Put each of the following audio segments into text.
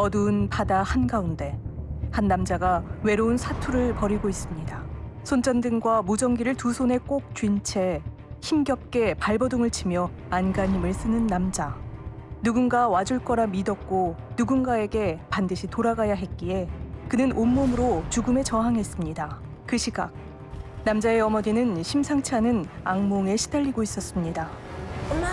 어두운 바다 한가운데 한 남자가 외로운 사투를 벌이고 있습니다. 손전등과 무전기를 두 손에 꼭 쥔 채 힘겹게 발버둥을 치며 안간힘을 쓰는 남자. 누군가 와줄 거라 믿었고 누군가에게 반드시 돌아가야 했기에 그는 온몸으로 죽음에 저항했습니다. 그 시각 남자의 어머니는 심상치 않은 악몽에 시달리고 있었습니다. 엄마!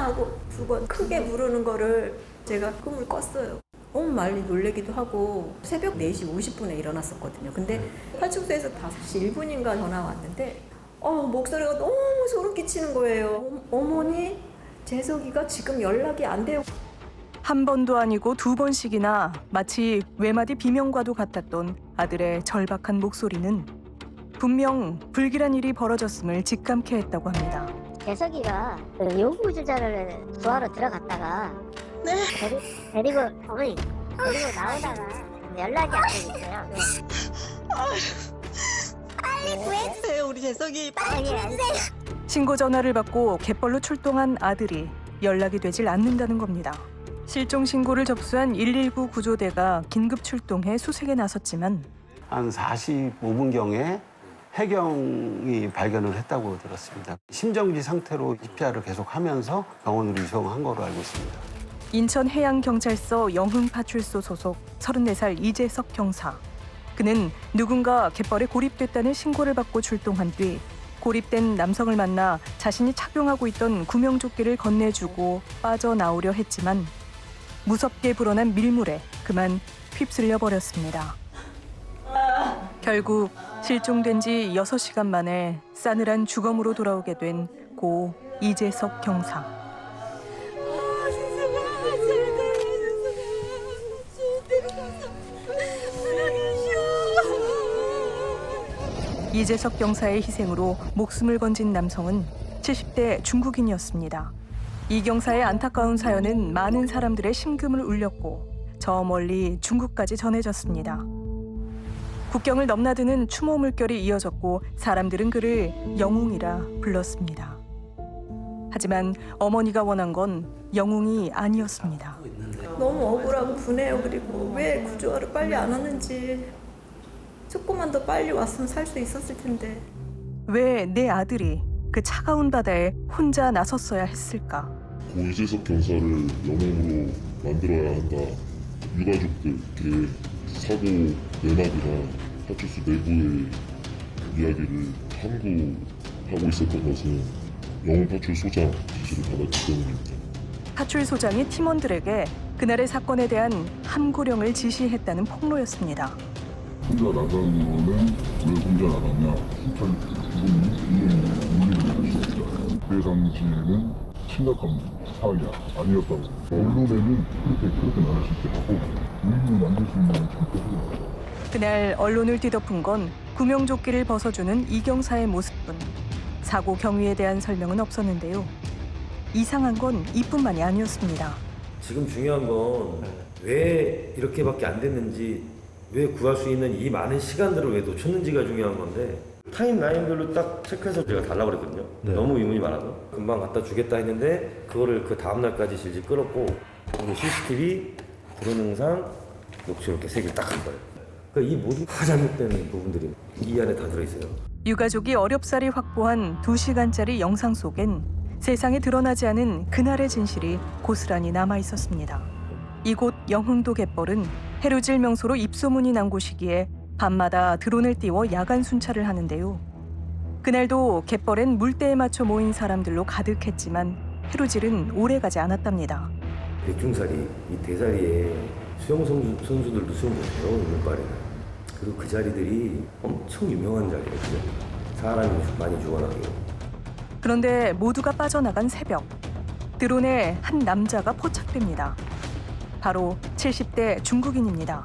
하고 두 번 크게 부르는 거를 제가 꿈을 꿨어요. 너무 많이 놀래기도 하고 새벽 4시 50분에 일어났었거든요. 근데 파출소에서 5시 1분인가 전화 왔는데 목소리가 너무 소름 끼치는 거예요. 어머니, 재석이가 지금 연락이 안 돼요. 한 번도 아니고 두 번씩이나 마치 외마디 비명과도 같았던 아들의 절박한 목소리는 분명 불길한 일이 벌어졌음을 직감케 했다고 합니다. 재석이가 그 요구주자를 구하러 들어갔다가 데리고 어머니 데리고 나오다가 연락이 안 되고 있어요. 빨리 구해주세요, 우리 재석이. 빨리 구해주세요. 신고 전화를 받고 갯벌로 출동한 아들이 연락이 되질 않는다는 겁니다. 실종 신고를 접수한 119 구조대가 긴급 출동해 수색에 나섰지만 한 45분경에 해경이 발견을 했다고 들었습니다. 심정지 상태로 CPR을 계속하면서 병원으로 이송한 거로 알고 있습니다. 인천해양경찰서 영흥파출소 소속 34살 이재석 경사. 그는 누군가 갯벌에 고립됐다는 신고를 받고 출동한 뒤 고립된 남성을 만나 자신이 착용하고 있던 구명조끼를 건네주고 빠져나오려 했지만 무섭게 불어난 밀물에 그만 휩쓸려 버렸습니다. 결국 실종된 지 6시간 만에 싸늘한 주검으로 돌아오게 된 고 이재석 경사. 이재석 경사의 희생으로 목숨을 건진 남성은 70대 중국인이었습니다. 이 경사의 안타까운 사연은 많은 사람들의 심금을 울렸고 저 멀리 중국까지 전해졌습니다. 국경을 넘나드는 추모 물결이 이어졌고 사람들은 그를 영웅이라 불렀습니다. 하지만 어머니가 원한 건 영웅이 아니었습니다. 너무 억울하고 분해요. 그리고 왜 구조하러 빨리 안 왔는지. 조금만 더 빨리 왔으면 살 수 있었을 텐데. 왜 내 아들이 그 차가운 바다에 혼자 나섰어야 했을까? 고 이재석 경사를 영웅으로 만들어야 한다. 유가족들께 사고 내막이나 파출소 내부의 이야기를 함구하고 있었던 것은 영흥파출소장 지시를 받았기 때문입니다. 파출소장이 팀원들에게 그날의 사건에 대한 함구령을 지시했다는 폭로였습니다. 혼자 나가는 거는 왜 혼자 나갔냐? 순찰 부분이 물리는 것이었다. 그때 당시에는 심각한 사항이 아니었다고. 언론에는 그렇게 나갈 수 있게 하고 우리를 만들 수 있는 정도로. 그날 언론을 뒤덮은 건 구명조끼를 벗어주는 이경사의 모습뿐. 사고 경위에 대한 설명은 없었는데요. 이상한 건 이뿐만이 아니었습니다. 지금 중요한 건 왜 이렇게밖에 안 됐는지, 왜 구할 수 있는 이 많은 시간들을 왜 놓쳤는지가 중요한 건데 타임라인별로 딱 체크해서 제가 달라고 그랬거든요. 너무 의문이 많아서 금방 갖다 주겠다 했는데 그거를 그 다음날까지 질질 끌었고 오늘 CCTV 도로능상 녹취 이렇게 3개를 딱 한 거예요. 그러니까 이 모든 다 잘못된 부분들이 이 안에 다 들어있어요. 유가족이 어렵사리 확보한 2시간짜리 영상 속엔 세상에 드러나지 않은 그날의 진실이 고스란히 남아 있었습니다. 이곳 영흥도 갯벌은 해루질 명소로 입소문이 난 곳이기에 밤마다 드론을 띄워 야간 순찰을 하는데요. 그날도 갯벌엔 물때에 맞춰 모인 사람들로 가득했지만 해루질은 오래가지 않았답니다. 백중살이 이 대자리에 수영 선수들도 수영 못해요. 물발에는. 그리고 그 자리들이 엄청 유명한 자리거든요. 사람이 많이 죽어나게요. 그런데 모두가 빠져나간 새벽, 드론에 한 남자가 포착됩니다. 바로 70대 중국인입니다.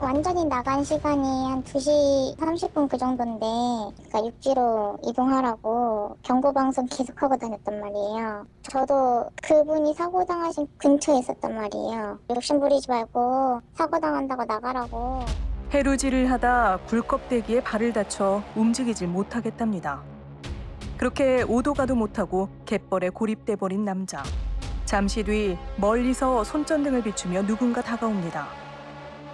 완전히 나간 시간이 한 2시 30분 그 정도인데 그러니까 육지로 이동하라고 경고방송 계속하고 다녔단 말이에요. 저도 그분이 사고당하신 근처에 있었단 말이에요. 욕심부리지 말고 사고당한다고 나가라고. 해루질을 하다 굴껍데기에 발을 다쳐 움직이질 못하겠답니다. 그렇게 오도 가도 못하고 갯벌에 고립돼 버린 남자. 잠시 뒤 멀리서 손전등을 비추며 누군가 다가옵니다.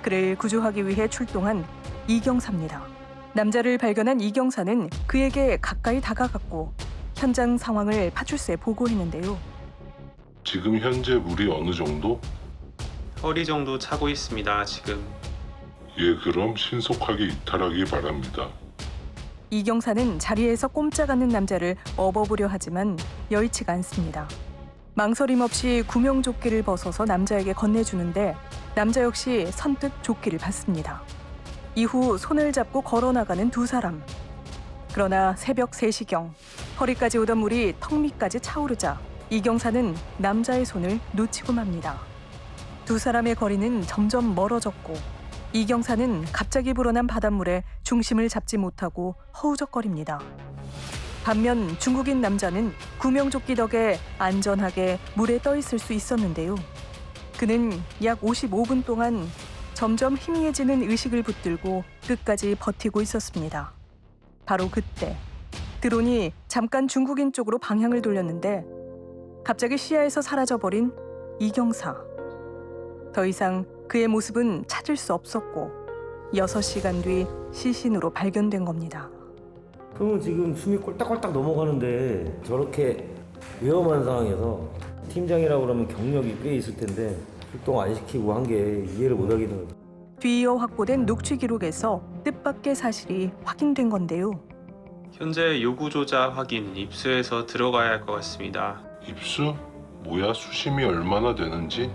그를 구조하기 위해 출동한 이경사입니다. 남자를 발견한 이경사는 그에게 가까이 다가갔고 현장 상황을 파출소에 보고했는데요. 지금 현재 물이 어느 정도? 허리 정도 차고 있습니다, 지금. 예, 그럼 신속하게 이탈하기 바랍니다. 이경사는 자리에서 꼼짝 않는 남자를 업어보려 하지만 여의치가 않습니다. 망설임 없이 구명조끼를 벗어서 남자에게 건네주는데 남자 역시 선뜻 조끼를 받습니다. 이후 손을 잡고 걸어나가는 두 사람. 그러나 새벽 3시경 허리까지 오던 물이 턱 밑까지 차오르자 이경사는 남자의 손을 놓치고 맙니다. 두 사람의 거리는 점점 멀어졌고 이경사는 갑자기 불어난 바닷물에 중심을 잡지 못하고 허우적거립니다. 반면 중국인 남자는 구명조끼 덕에 안전하게 물에 떠 있을 수 있었는데요. 그는 약 55분 동안 점점 희미해지는 의식을 붙들고 끝까지 버티고 있었습니다. 바로 그때 드론이 잠깐 중국인 쪽으로 방향을 돌렸는데 갑자기 시야에서 사라져버린 이경사. 더 이상 그의 모습은 찾을 수 없었고 6시간 뒤 시신으로 발견된 겁니다. 그러면 지금 숨이 꼴딱꼴딱 넘어가는데 저렇게 위험한 상황에서 팀장이라고 그러면 경력이 꽤 있을 텐데 출동 안 시키고 한 게 이해를 못 하겠는 거죠. 뒤이어 확보된 녹취 기록에서 뜻밖의 사실이 확인된 건데요. 현재 요구조자 확인 입수해서 들어가야 할 것 같습니다. 입수? 뭐야, 수심이 얼마나 되는지?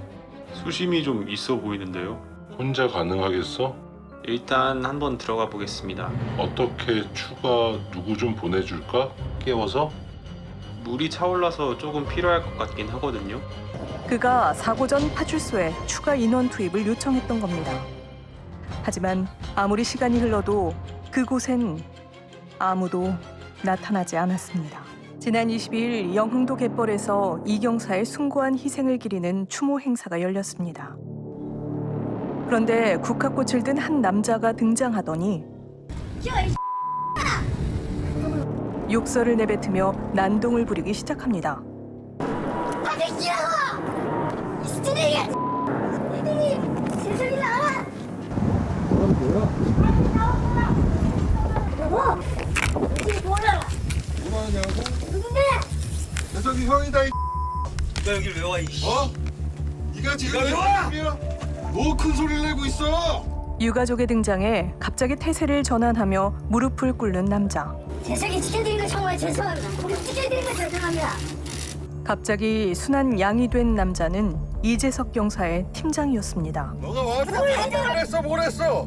수심이 좀 있어 보이는데요. 혼자 가능하겠어? 일단 한번 들어가 보겠습니다. 어떻게 추가 누구 좀 보내줄까? 깨워서? 물이 차올라서 조금 필요할 것 같긴 하거든요. 그가 사고 전 파출소에 추가 인원 투입을 요청했던 겁니다. 하지만 아무리 시간이 흘러도 그곳엔 아무도 나타나지 않았습니다. 지난 22일 영흥도 갯벌에서 이경사의 숭고한 희생을 기리는 추모 행사가 열렸습니다. 그런데 국화꽃을 든 한 남자가 등장하더니 욕설을 내뱉으며 난동을 부리기 시작합니다. 녀석이 형이다 이. 너 여길 왜 와 이? 어? 네가 지금 왜 와? 뭐 큰 소리를 내고 있어? 유가족의 등장에 갑자기 태세를 전환하며 무릎을 꿇는 남자. 재석이 지켜드린 거 정말 죄송합니다. 고객 지켜드린 거 죄송합니다. 갑자기 순한 양이 된 남자는 이재석 경사의 팀장이었습니다. 너가 와서 뭘 했어? 뭘 했어?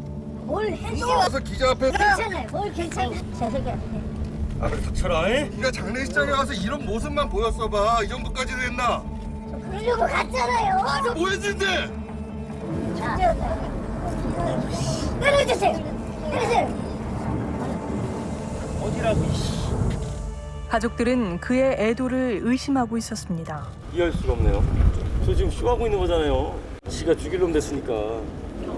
뭘 이제 해도 와서 기자 앞에 괜찮아요. 뭘 괜찮아. 재석이한테. 네가 장례식장에 와서 이런 모습만 보였어봐. 이 정도까지 됐나? 그러려고 갔잖아요. 뭐 했는데? 자, 내려주세요. 내려주세요. 가족들은 그의 애도를 의심하고 있었습니다. 이해할 수가 없네요. 저 지금 쇼하고 있는 거잖아요. 지가 죽일 놈 됐으니까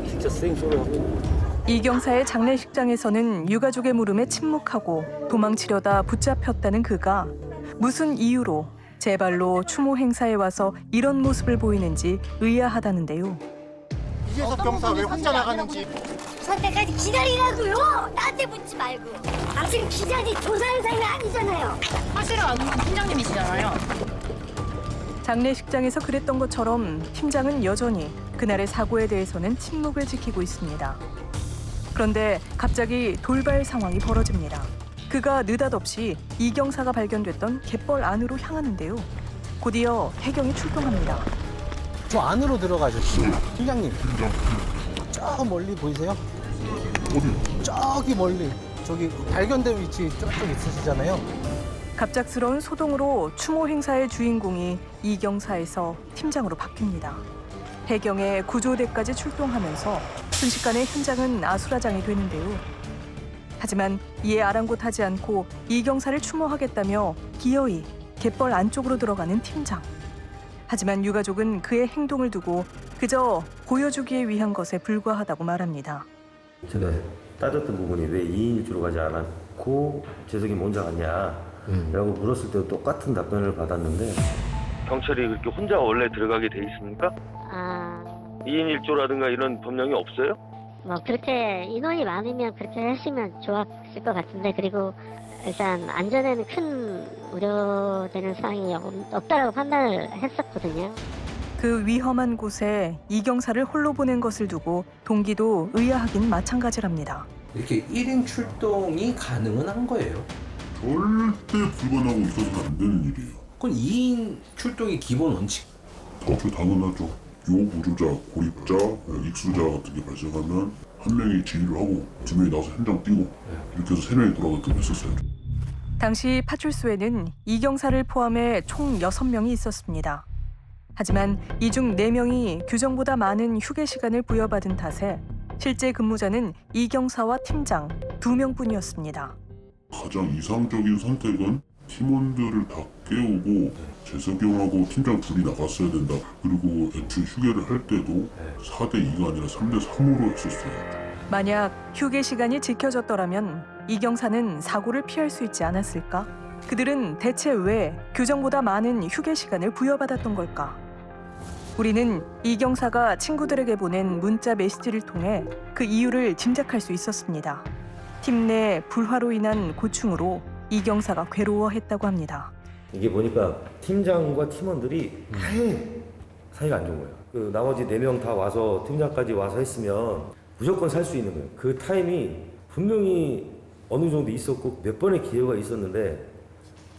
진짜 생쇼를 하고. 이경사의 장례식장에서는 유가족의 물음에 침묵하고 도망치려다 붙잡혔다는 그가 무슨 이유로 제 발로 추모 행사에 와서 이런 모습을 보이는지 의아하다는데요. 이재석 경사 왜 혼자 나가는지. 설 때까지 기다리라고요. 나한테 묻지 말고. 당신 기자니 조사한 사람이 아니잖아요. 사실은 아는 건 팀장님이시잖아요. 장례식장에서 그랬던 것처럼 팀장은 여전히 그날의 사고에 대해서는 침묵을 지키고 있습니다. 그런데 갑자기 돌발 상황이 벌어집니다. 그가 느닷없이 이경사가 발견됐던 갯벌 안으로 향하는데요. 곧이어 해경이 출동합니다. 저 안으로 들어가죠. 팀장님. 저 멀리 보이세요? 어디? 저기 멀리. 저기 발견된 위치 저쪽 있으시잖아요. 갑작스러운 소동으로 추모 행사의 주인공이 이경사에서 팀장으로 바뀝니다. 해경의 구조대까지 출동하면서 순식간에 현장은 아수라장이 되는데요. 하지만 이에 아랑곳하지 않고 이경사를 추모하겠다며 기어이 갯벌 안쪽으로 들어가는 팀장. 하지만 유가족은 그의 행동을 두고 그저 보여주기 위한 것에 불과하다고 말합니다. 제가 따졌던 부분이 왜 2인 1조로 가지 않았고 재석이 먼저 갔냐 라고 물었을 때도 똑같은 답변을 받았는데 경찰이 그렇게 혼자 원래 들어가게 돼 있습니까? 2인 1조라든가 이런 법령이 없어요? 뭐 그렇게 인원이 많으면 그렇게 했으면 좋았을 것 같은데, 그리고 일단 안전에는 큰 우려되는 사항이 없다라고 판단을 했었거든요. 그 위험한 곳에 이경사를 홀로 보낸 것을 두고 동기도 의아하긴 마찬가지랍니다. 이렇게 1인 출동이 가능은 한 거예요? 절대 불가능하고 있어서는 안 되는 일이에요. 그건 2인 출동이 기본 원칙. 당연하죠. 요구조자, 고립자, 익수자 같은 게 발생하면 한 명이 지휘를 하고 두 명이 나와서 현장 뛰고 이렇게 해서 3명이 돌아가게끔 했었어요. 당시 파출소에는 이경사를 포함해 총 6명이 있었습니다. 하지만 이 중 4명이 규정보다 많은 휴게 시간을 부여받은 탓에 실제 근무자는 이경사와 팀장 2명뿐이었습니다. 가장 이상적인 선택은 팀원들을 다 깨우고 재석이 형하고 팀장 둘이 나갔어야 된다. 그리고 애초에 휴게를 할 때도 4대2가 아니라 3대3으로 했었어요. 만약 휴게 시간이 지켜졌더라면 이경사는 사고를 피할 수 있지 않았을까? 그들은 대체 왜 규정보다 많은 휴게 시간을 부여받았던 걸까? 우리는 이경사가 친구들에게 보낸 문자 메시지를 통해 그 이유를 짐작할 수 있었습니다. 팀 내 불화로 인한 고충으로 이경사가 괴로워했다고 합니다. 이게 보니까 팀장과 팀원들이 아예 사이가 안 좋은 거예요. 그 나머지 4명 다 와서 팀장까지 와서 했으면 무조건 살 수 있는 거예요. 그 타임이 분명히 어느 정도 있었고 몇 번의 기회가 있었는데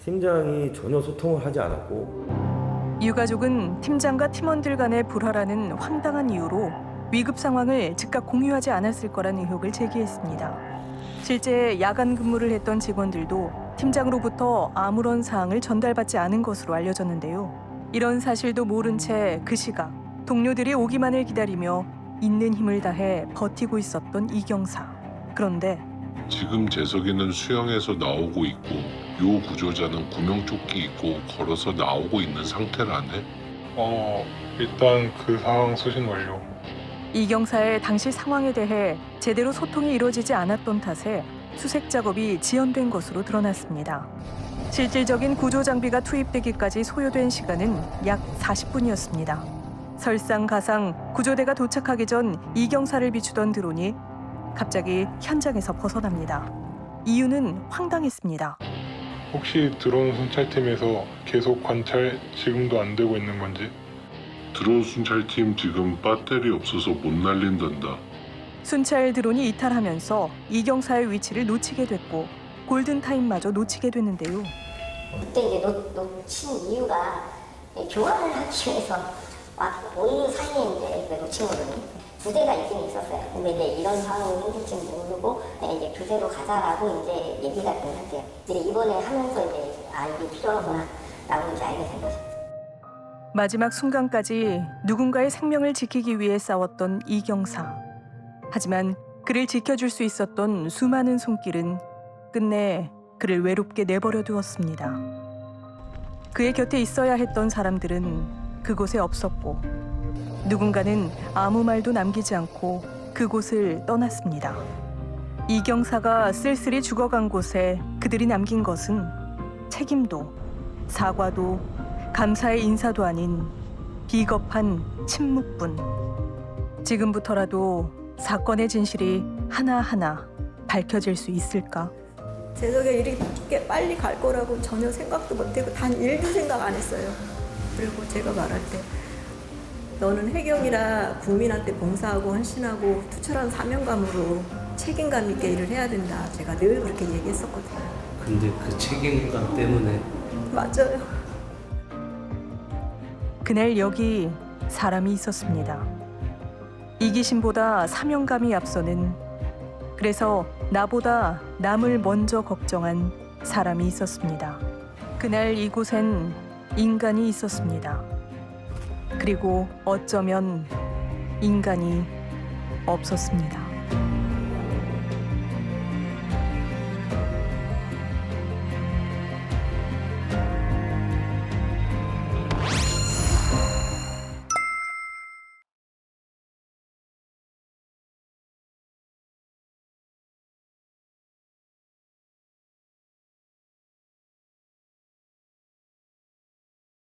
팀장이 전혀 소통을 하지 않았고, 유가족은 팀장과 팀원들 간의 불화라는 황당한 이유로 위급 상황을 즉각 공유하지 않았을 거란 의혹을 제기했습니다. 실제 야간 근무를 했던 직원들도 팀장으로부터 아무런 사항을 전달받지 않은 것으로 알려졌는데요. 이런 사실도 모른 채 그 시각 동료들이 오기만을 기다리며 있는 힘을 다해 버티고 있었던 이경사. 그런데 지금 재석이는 수영에서 나오고 있고 요 구조자는 구명조끼 입고 걸어서 나오고 있는 상태라네. 일단 그 상황 수신 완료. 이경사의 당시 상황에 대해 제대로 소통이 이루어지지 않았던 탓에 수색 작업이 지연된 것으로 드러났습니다. 실질적인 구조 장비가 투입되기까지 소요된 시간은 약 40분이었습니다. 설상가상 구조대가 도착하기 전 이경사를 비추던 드론이 갑자기 현장에서 벗어납니다. 이유는 황당했습니다. 혹시 드론 순찰팀에서 계속 관찰 지금도 안 되고 있는 건지? 드론 순찰팀 지금 배터리 없어서 못 날린단다. 순찰 드론이 이탈하면서 이경사의 위치를 놓치게 됐고 골든타임마저 놓치게 됐는데요. 그때 이제 놓친 이유가 교환을 하기 위해서 온 사이에 이제 놓친 거거든요. 부대가 있긴 있었어요. 근데 이제 이런 상황이 생길지 모르고 이제 부대로 가자라고 이제 얘기가 된 상태예요. 근데 이번에 하면서 이제 이게 필요하구나 라고 이제 알게 된 거죠. 마지막 순간까지 누군가의 생명을 지키기 위해 싸웠던 이경사. 하지만 그를 지켜줄 수 있었던 수많은 손길은 끝내 그를 외롭게 내버려 두었습니다. 그의 곁에 있어야 했던 사람들은 그곳에 없었고 누군가는 아무 말도 남기지 않고 그곳을 떠났습니다. 이경사가 쓸쓸히 죽어간 곳에 그들이 남긴 것은 책임도 사과도 감사의 인사도 아닌 비겁한 침묵뿐. 지금부터라도 사건의 진실이 하나하나 밝혀질 수 있을까? 재석이가 이렇게 빨리 갈 거라고 전혀 생각도 못했고 단 1도 생각 안 했어요. 그리고 제가 말할 때 너는 해경이라 국민한테 봉사하고 헌신하고 투철한 사명감으로 책임감 있게 일을 해야 된다. 제가 늘 그렇게 얘기했었거든요. 근데 그 책임감 때문에 맞아요. 그날 여기 사람이 있었습니다. 이기심보다 사명감이 앞서는, 그래서 나보다 남을 먼저 걱정한 사람이 있었습니다. 그날 이곳엔 인간이 있었습니다. 그리고 어쩌면 인간이 없었습니다.